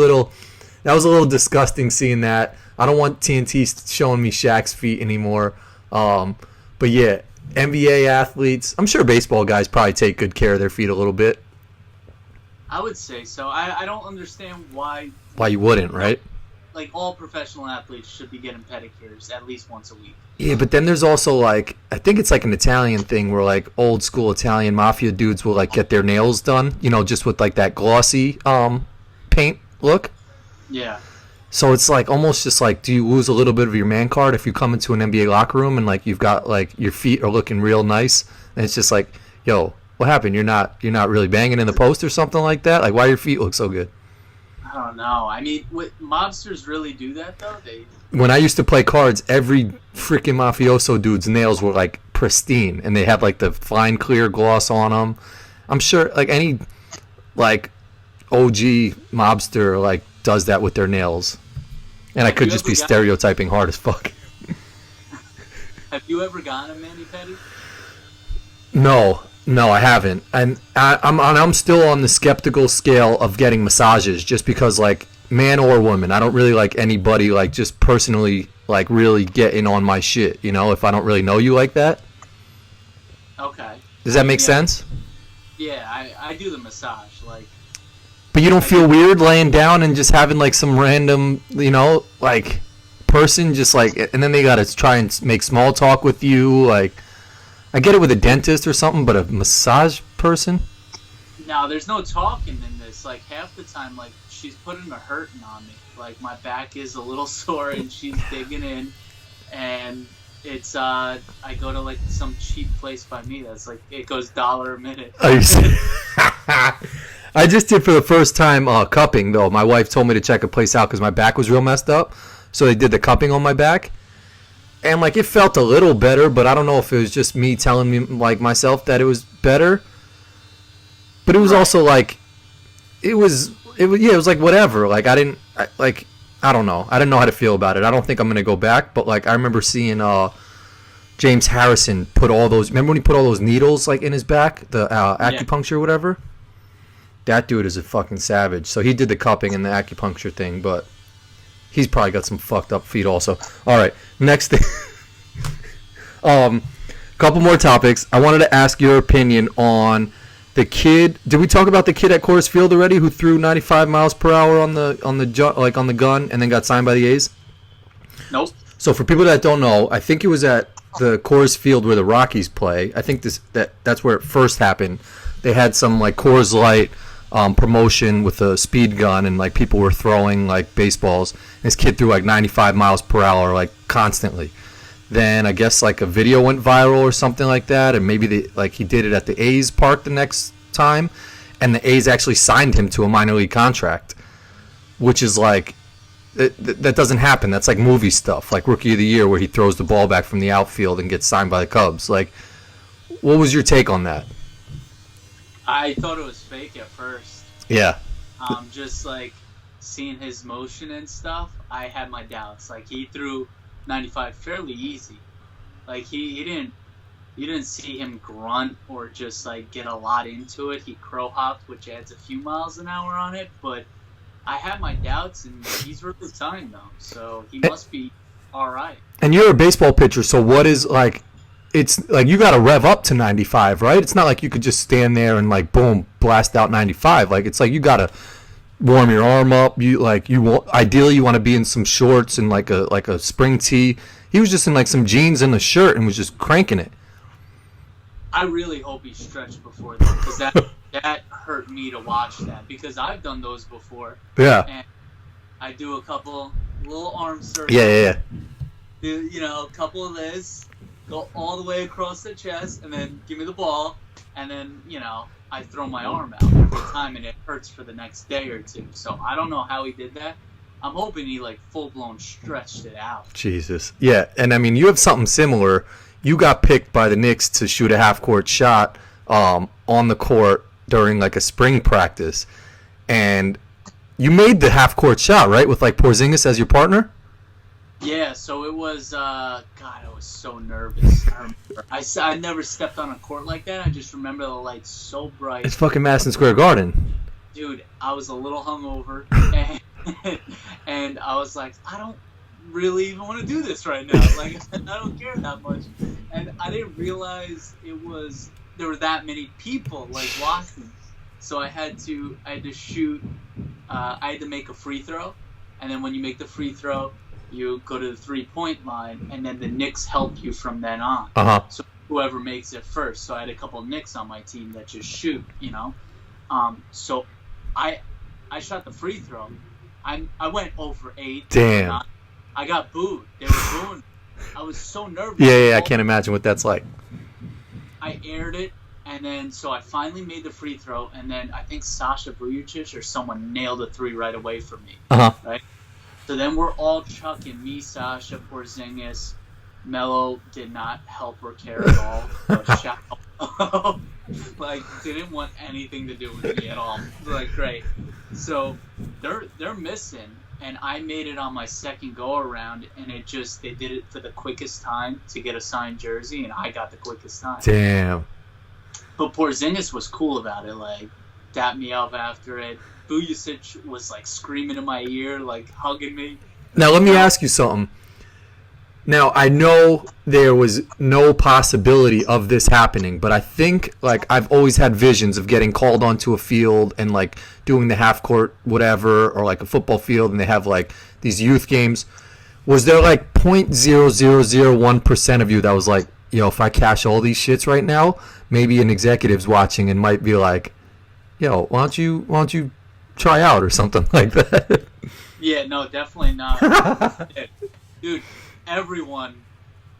little disgusting seeing that. I don't want TNT showing me Shaq's feet anymore. But yeah, NBA athletes, I'm sure baseball guys probably take good care of their feet a little bit. I would say so. I don't understand why you wouldn't, right? Like all professional athletes should be getting pedicures at least once a week. Yeah, but then there's also like, I think it's like an Italian thing where like old school Italian mafia dudes will like get their nails done, just with like that glossy paint look. Yeah. So it's like almost just like, do you lose a little bit of your man card if you come into an NBA locker room and like you've got like your feet are looking real nice and it's just like, yo, what happened? You're not really banging in the post or something like that? Like why your feet look so good? I don't know. I mean, mobsters really do that though? When I used to play cards, every freaking mafioso dude's nails were like pristine and they had like the fine clear gloss on them. I'm sure like any like OG mobster like does that with their nails. And I could just be stereotyping hard as fuck. Have you ever gotten a mani-pedi? No, I haven't. And I'm still on the skeptical scale of getting massages just because like man or woman, I don't really like anybody like just personally like really getting on my shit, if I don't really know you like that. Okay. Does that make sense? Yeah, I do the massage like. But you don't feel weird laying down and just having like some random, like person just like, and then they gotta try and make small talk with you. Like, I get it with a dentist or something, but a massage person? No, there's no talking in this. Like half the time, like she's putting a hurting on me. Like my back is a little sore and she's digging in, and it's I go to like some cheap place by me that's like it goes $1 a minute. Are you serious? I just did for the first time cupping, though. My wife told me to check a place out because my back was real messed up. So they did the cupping on my back. And, like, it felt a little better, but I don't know if it was just me telling me, like, myself that it was better. But it was also, like, it was like, whatever. Like, I don't know. I didn't know how to feel about it. I don't think I'm going to go back. But, like, I remember seeing James Harrison put all those, remember when he put all those needles, like, in his back? The acupuncture or whatever? That dude is a fucking savage. So he did the cupping and the acupuncture thing, but he's probably got some fucked up feet also. All right, next thing. Couple more topics. I wanted to ask your opinion on the kid. Did we talk about the kid at Coors Field already who threw 95 miles per hour on the gun and then got signed by the A's? Nope. So for people that don't know, I think it was at the Coors Field where the Rockies play. I think that's where it first happened. They had some like Coors Light promotion with a speed gun and like people were throwing like baseballs. This kid threw like 95 miles per hour like constantly. Then I guess like a video went viral or something like that, and maybe he did it at the A's park the next time, and the A's actually signed him to a minor league contract, which is like that doesn't happen. That's like movie stuff, like Rookie of the Year where he throws the ball back from the outfield and gets signed by the Cubs. Like, what was your take on that? I thought it was fake at first. Yeah. Just like seeing his motion and stuff, I had my doubts. Like he threw 95 fairly easy. Like you didn't see him grunt or just like get a lot into it. He crow hopped, which adds a few miles an hour on it, but I had my doubts, and he's really time though, so he must be all right. And you're a baseball pitcher, so what is like? It's like you got to rev up to 95, right? It's not like you could just stand there and like boom, blast out 95. Like it's like you got to warm your arm up. Ideally you want to be in some shorts and like a spring tee. He was just in like some jeans and a shirt and was just cranking it. I really hope he stretched before that, because that hurt me to watch that, because I've done those before. Yeah. And I do a couple little arm circle. Yeah. Do, a couple of this, go all the way across the chest, and then give me the ball, and then, I throw my arm out every time, and it hurts for the next day or two. So I don't know how he did that. I'm hoping he, full-blown stretched it out. Jesus. Yeah, and I mean, you have something similar. You got picked by the Knicks to shoot a half-court shot on the court during, a spring practice. And you made the half-court shot, right, with, Porzingis as your partner? Yeah, so it was, God, I was so nervous. I never stepped on a court like that. I just remember the lights so bright. It's fucking Madison Square Garden. Dude, I was a little hungover, and I was like, I don't really even want to do this right now. I don't care that much. And I didn't realize there were that many people, watching. So I had to shoot, I had to make a free throw, and then when you make the free throw, you go to the 3-point line, and then the Knicks help you from then on. Uh-huh. So whoever makes it first. So I had a couple of Knicks on my team that just shoot, So I shot the free throw. I went 0 for 8. Damn. I got booed. They were booing. I was so nervous. Yeah, I can't imagine what that's like. I aired it, and then so I finally made the free throw, and then I think Sasha Vujacic or someone nailed a 3 right away from me. Uh-huh. Right? So then we're all chucking, me, Sasha, Porzingis. Melo did not help or care at all. Shout out. Didn't want anything to do with me at all. Great. So they're missing, and I made it on my second go around, and they did it for the quickest time to get a signed jersey, and I got the quickest time. Damn. But Porzingis was cool about it, dapped me up after it. Vujacic was screaming in my ear, hugging me. Now let me ask you something. Now I know there was no possibility of this happening, but I think I've always had visions of getting called onto a field and doing the half court whatever, or a football field, and they have these youth games. Was there 0.0001% of you that was if I cash all these shits right now, maybe an executive's watching and might be why don't you try out or something like that? Yeah, no, definitely not. Dude, everyone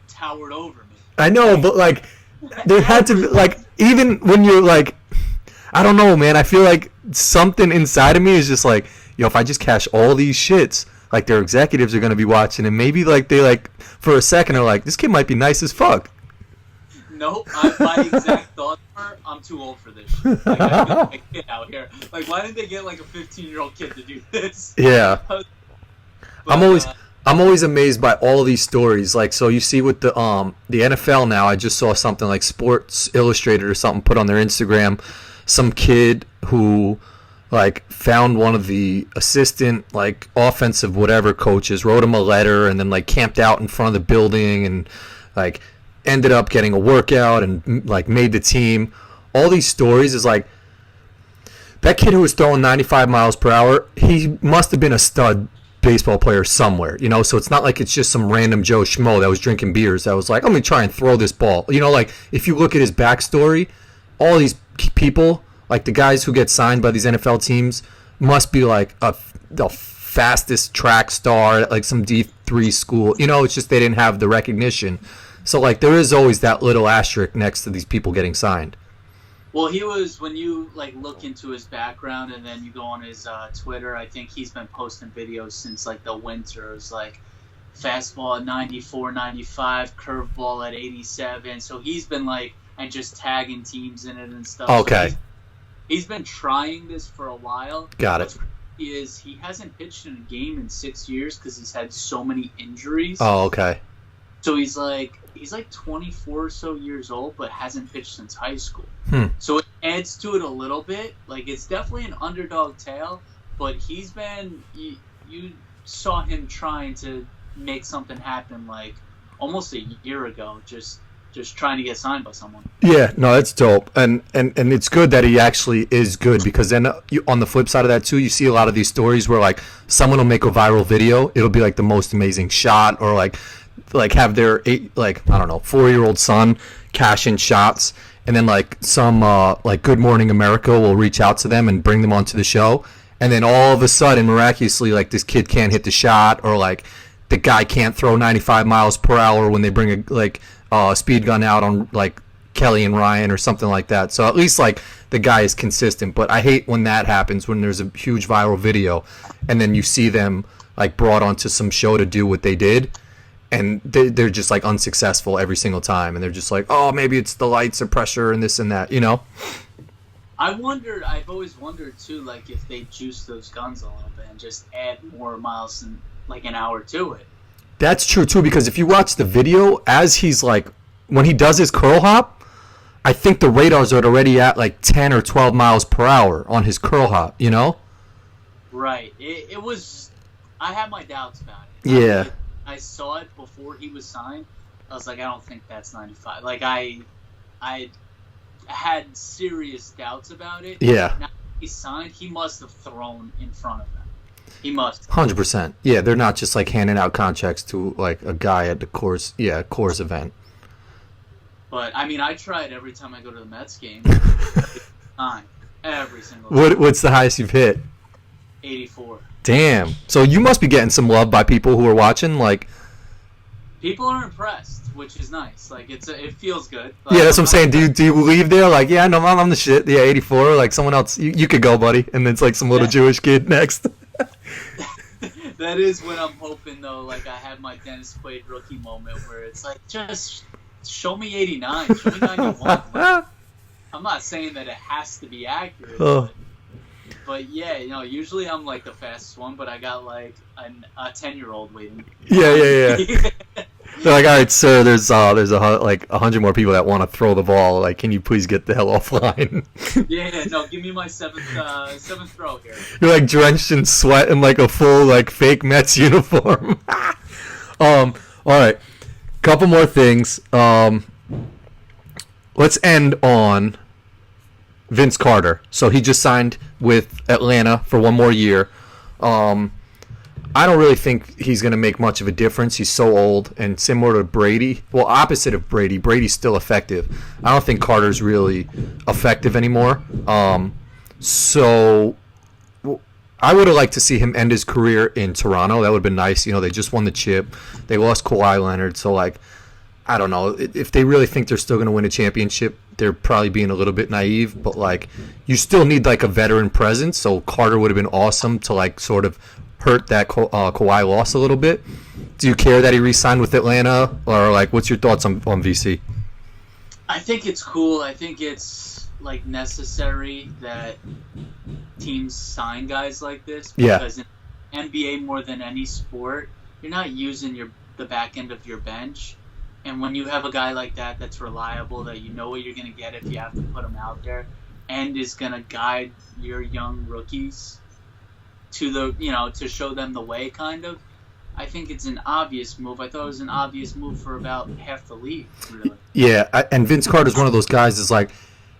towered over me. I know, but there had to be even when you're I don't know, man. I feel something inside of me is just if I just cash all these shits, their executives are gonna be watching, and maybe they for a second are this kid might be nice as fuck. Nope, my exact thoughts were, I'm too old for this shit. I gotta get a kid out here. Why didn't they get a 15-year-old kid to do this? Yeah. But, I'm always amazed by all of these stories. So you see with the NFL now, I just saw something Sports Illustrated or something put on their Instagram, some kid who found one of the assistant offensive whatever coaches, wrote him a letter, and then camped out in front of the building and ended up getting a workout and made the team. All these stories is that kid who was throwing 95 miles per hour, he must have been a stud baseball player somewhere, so it's not it's just some random Joe Schmo that was drinking beers that was I'm gonna try and throw this ball. If you look at his backstory, all these people, the guys who get signed by these NFL teams, must be the fastest track star at some D3 school. It's just they didn't have the recognition. So there is always that little asterisk next to these people getting signed. Well, he was, when you look into his background and then you go on his Twitter, I think he's been posting videos since the winter. It was fastball at 94, 95, curveball at 87. So he's been and just tagging teams in it and stuff. Okay. So he's been trying this for a while. Got it. He hasn't pitched in a game in 6 years because he's had so many injuries. Oh, okay. So he's 24 or so years old, but hasn't pitched since high school. So it adds to it a little bit. It's definitely an underdog tale, but he's been. You saw him trying to make something happen almost a year ago, just trying to get signed by someone. Yeah, no, that's dope, and it's good that he actually is good, because then on the flip side of that too, you see a lot of these stories where someone will make a viral video. It'll be the most amazing shot, or have their 4-year-old son cash in shots, and then some Good Morning America will reach out to them and bring them onto the show, and then all of a sudden, miraculously, like this kid can't hit the shot, or like the guy can't throw 95 miles per hour when they bring a speed gun out on like Kelly and Ryan or something like that. So at least like the guy is consistent. But I hate when that happens, when there's a huge viral video and then you see them like brought onto some show to do what they did, and they're just like unsuccessful every single time, and they're just like, oh, maybe it's the lights or pressure and this and that, you know? I've always wondered too, like if they juice those guns a little bit and just add more miles than like an hour to it. That's true too, because if you watch the video, as he's like, when he does his curl hop, I think the radars are already at like 10 or 12 miles per hour on his curl hop, you know? Right. It was, I had my doubts about it. Yeah. I saw it before he was signed. I was like, I don't think that's 95. Like I had serious doubts about it. Yeah. Now he's signed, he must have thrown in front of them. He must. 100%. Yeah, they're not just like handing out contracts to like a guy at the Coors event. But I mean, I try it every time I go to the Mets game. Every single time. What's the highest you've hit? 84. Damn. So you must be getting some love by people who are watching. Like, people are impressed, which is nice. Like it feels good. Like, yeah, that's what I'm saying. Do you leave there like, yeah, no, I'm the shit. Yeah, 84. Like someone else, you could go, buddy. And then it's like some little Jewish kid next. That is when I'm hoping though. Like I have my Dennis Quaid rookie moment where it's like, just show me 89, show me 91. Like, I'm not saying that it has to be accurate. But yeah, you know, usually I'm like the fastest one, but I got like a 10-year-old waiting. Yeah. They're like, all right, sir, there's 100 more people that want to throw the ball. Like, can you please get the hell offline? Yeah, no, give me my seventh throw here. You're like drenched in sweat in like a full like fake Mets uniform. All right, couple more things. Let's end on Vince Carter. So he just signed with Atlanta for one more year. I don't really think he's going to make much of a difference. He's so old, and similar to Brady, well, opposite of Brady, Brady's still effective. I don't think Carter's really effective anymore. So I would have liked to see him end his career in Toronto. That would have been nice. You know, they just won the chip. They lost Kawhi Leonard. So, like, I don't know. If they really think they're still going to win a championship, they're probably being a little bit naive. But, like, you still need, like, a veteran presence. So Carter would have been awesome to, like, sort of hurt that Kawhi loss a little bit. Do you care that he re-signed with Atlanta? Or, like, what's your thoughts on VC? I think it's cool. I think it's, like, necessary that teams sign guys like this. Because in NBA, more than any sport, you're not using the back end of your bench. And when you have a guy like that that's reliable, that you know what you're going to get if you have to put him out there, and is going to guide your young rookies to show them the way, kind of, I think it's an obvious move. I thought it was an obvious move for about half the league, really. Yeah, and Vince Carter's one of those guys is like,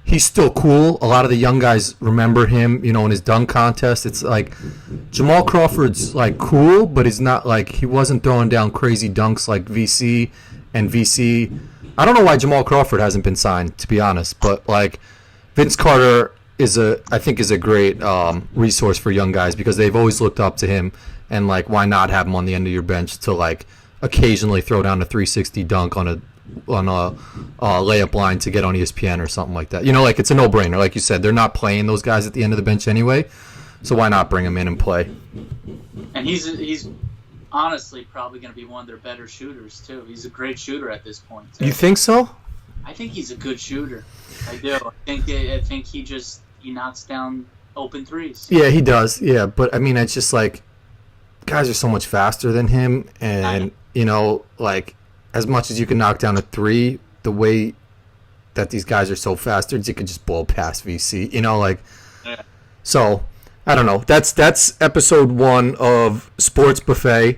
he's still cool. A lot of the young guys remember him, you know, in his dunk contest. It's like Jamal Crawford's like cool, but he's not like, he wasn't throwing down crazy dunks like VC. And VC, I don't know why Jamal Crawford hasn't been signed, to be honest, but like Vince Carter I think is a great resource for young guys, because they've always looked up to him, and like, why not have him on the end of your bench to like occasionally throw down a 360 dunk on a layup line to get on ESPN or something like that. You know, like, it's a no-brainer. Like you said, they're not playing those guys at the end of the bench anyway, so why not bring him in and play? And he's honestly probably going to be one of their better shooters too. He's a great shooter at this point too. You think so? I think he's a good shooter. I do. I think he knocks down open threes. Yeah, he does. Yeah, but I mean, it's just like, guys are so much faster than him, and you know, like, as much as you can knock down a three, the way that these guys are so fast, you could just blow past VC. You know, like, so. I don't know. That's episode 1 of Sports Buffet.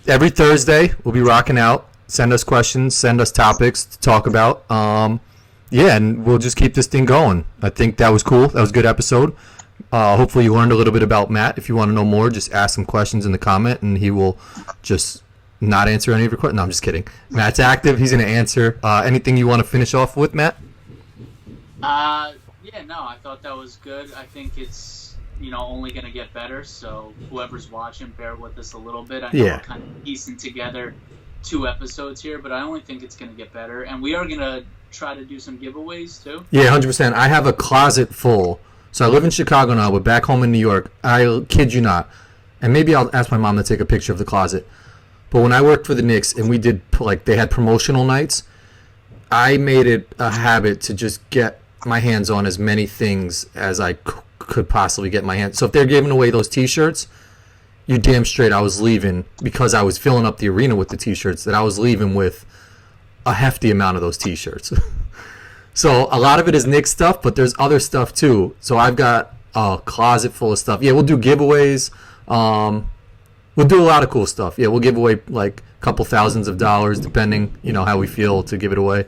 Every Thursday, we'll be rocking out. Send us questions. Send us topics to talk about. And we'll just keep this thing going. I think that was cool. That was a good episode. Hopefully you learned a little bit about Matt. If you want to know more, just ask him questions in the comment, and he will just not answer any of your questions. No, I'm just kidding. Matt's active. He's going to answer. Anything you want to finish off with, Matt? Yeah, no, I thought that was good. I think it's, only going to get better. So whoever's watching, bear with us a little bit. I know Yeah. we're kind of piecing together 2 episodes here, but I only think it's going to get better. And we are going to try to do some giveaways too. Yeah, 100%. I have a closet full. So I live in Chicago now, but back home in New York, I kid you not. And maybe I'll ask my mom to take a picture of the closet. But when I worked for the Knicks and we did, like, they had promotional nights, I made it a habit to just get my hands on as many things as I could possibly get my hands. So if they're giving away those T-shirts, you're damn straight I was leaving, because I was filling up the arena with the T-shirts, that I was leaving with a hefty amount of those T-shirts. So a lot of it is Knicks stuff, but there's other stuff too. So I've got a closet full of stuff. Yeah, we'll do giveaways. We'll do a lot of cool stuff. Yeah, we'll give away like a couple thousands of dollars, depending, how we feel to give it away.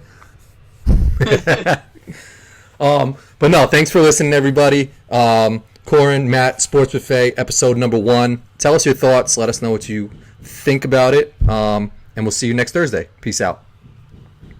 But no, thanks for listening, everybody. Corin, Matt, Sports Buffet, episode number 1. Tell us your thoughts. Let us know what you think about it. And we'll see you next Thursday. Peace out.